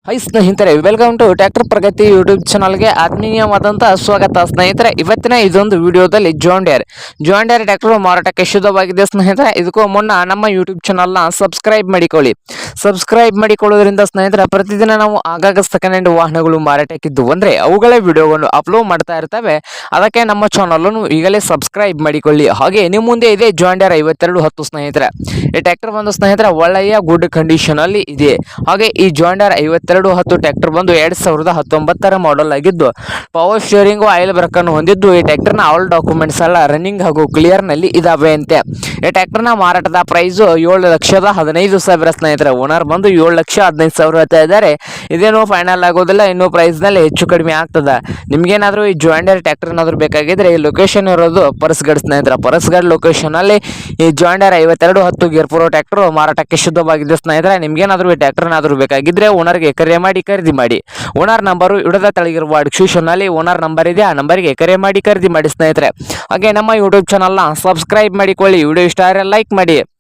High ಸ್ನೇಹಿತರೆ, welcome to tractor Pragati YouTube ಚಾನಲ್ಗೆ ಆತ್ಮೀಯವಾದಂತಹ ಸ್ವಾಗತ. ಸ್ನೇಹಿತರೆ, ಇವತ್ತಿನ ಇದೊಂದು ವಿಡಿಯೋದಲ್ಲಿ ಜಾಂಡಿಯರ್ ಟ್ರ್ಯಾಕ್ಟರ್ ಮಾರಾಟಕ್ಕೆ ಶುದ್ಧವಾಗಿದೆ. ಸ್ನೇಹಿತರೆ, ಇದಕ್ಕೂ ಮುನ್ನ ನಮ್ಮ ಯೂಟ್ಯೂಬ್ ಚಾನಲ್ನ ಸಬ್ಸ್ಕ್ರೈಬ್ ಮಾಡಿಕೊಳ್ಳಿ. ಸಬ್ಸ್ಕ್ರೈಬ್ ಮಾಡಿಕೊಳ್ಳೋದ್ರಿಂದ ಸ್ನೇಹಿತರೆ, ಪ್ರತಿದಿನ ನಾವು ಆಗಾಗ ಸೆಕೆಂಡ್ ಹ್ಯಾಂಡ್ ವಾಹನಗಳು ಮಾರಾಟಕ್ಕಿದ್ದು ಅಂದರೆ ಅವುಗಳ ವಿಡಿಯೋವನ್ನು ಅಪ್ಲೋಡ್ ಮಾಡ್ತಾ ಇರ್ತವೆ. ಅದಕ್ಕೆ ನಮ್ಮ ಚಾನಲನ್ನು ಈಗಲೇ ಸಬ್ಸ್ಕ್ರೈಬ್ ಮಾಡಿಕೊಳ್ಳಿ. ಹಾಗೆ ನಿಮ್ಮ ಮುಂದೆ ಇದೆ ಜಾಂಡಿಯರ್ 5210. ಸ್ನೇಹಿತರೆ, ಈ ಟ್ರ್ಯಾಕ್ಟರ್ ಬಂದು ಸ್ನೇಹಿತರೆ ಒಳ್ಳೆಯ ಗುಡ್ ಕಂಡೀಷನ್ ಅಲ್ಲಿ ಇದೆ. ಹಾಗೆ ಈ ಜಾಂಡಿಯರ್ 5210 ಟ್ರ್ಯಾಕ್ಟರ್ ಬಂದು 2019 ಮಾಡೆಲ್ ಆಗಿದ್ದು ಪವರ್ ಸ್ಟೀರಿಂಗ್ ಆಯಿಲ್ ಬ್ರೇಕ್ ಅನ್ನು ಹೊಂದಿದ್ದು ಈ ಟ್ರ್ಯಾಕ್ಟರ್ನ ಆಲ್ ಡಾಕ್ಯುಮೆಂಟ್ಸ್ ಎಲ್ಲ ರನ್ನಿಂಗ್ ಹಾಗೂ ಕ್ಲಿಯರ್ ನಲ್ಲಿ ಇದಾವೆ ಅಂತೆ. ಈ ಟ್ರ್ಯಾಕ್ಟರ್ನ ಮಾರಾಟದ ಪ್ರೈಸ್ 7,15,000. ಸ್ನೇಹಿತರೆ, ಓನರ್ ಬಂದು 7,15,000 ಹೇಳ್ತಾ ಇದ್ದಾರೆ. ಇದೇನು ಫೈನಲ್ ಆಗೋದಿಲ್ಲ, ಇನ್ನೂ ಪ್ರೈಸ್ ನಲ್ಲಿ ಹೆಚ್ಚು ಕಡಿಮೆ ಆಗ್ತದೆ. ನಿಮ್ಗೇನಾದ್ರೂ ಈ ಜಾಂಡಿಯರ್ ಟ್ರ್ಯಾಕ್ಟರ್ ಏನಾದ್ರು ಬೇಕಾಗಿದ್ರೆ ಈ ಲೊಕೇಶನ್ ಇರೋದು ಪರಸ್ಗಡ್. ಸ್ನೇಹಿತರೆ, ಪರಸ್ಗಡ್ ಲೊಕೇಶನ್ ಅಲ್ಲಿ ಈ ಜಾಂಡಿಯರ್ 5210 ಗೇರ್ ಪೂರ್ವ ಟ್ರ್ಯಾಕ್ಟರ್ ಮಾರಾಟಕ್ಕೆ ಶುದ್ಧವಾಗಿದೆ. ಸ್ನೇಹಿತರೆ, ನಿಮ್ಗೇನಾದ್ರೂ ಈ ಟ್ರ್ಯಾಕ್ಟರ್ ಏನಾದ್ರು ಬೇಕಾಗಿದ್ರೆ ಓನರ್ಗೆ ಕರೆ ಮಾಡಿ ಖರೀದಿ ಮಾಡಿ. ಓನರ್ ನಂಬರು ಇಡದ ತಳಗಿರುವ ಡಿಸ್ಕ್ರಿಪ್ಷನ್ ನಲ್ಲಿ ಓನರ್ ನಂಬರ್ ಇದೆ, ಆ ನಂಬರ್ಗೆ ಕರೆ ಮಾಡಿ ಖರೀದಿ ಮಾಡಿ. ಸ್ನೇಹಿತರೆ, ಹಾಗೆ ನಮ್ಮ ಯೂಟ್ಯೂಬ್ ಚಾನಲ್ನ ಸಬ್ಸ್ಕ್ರೈಬ್ ಮಾಡಿಕೊಳ್ಳಿ. ವಿಡಿಯೋ ಇಷ್ಟ ಆದರೆ ಲೈಕ್ ಮಾಡಿ.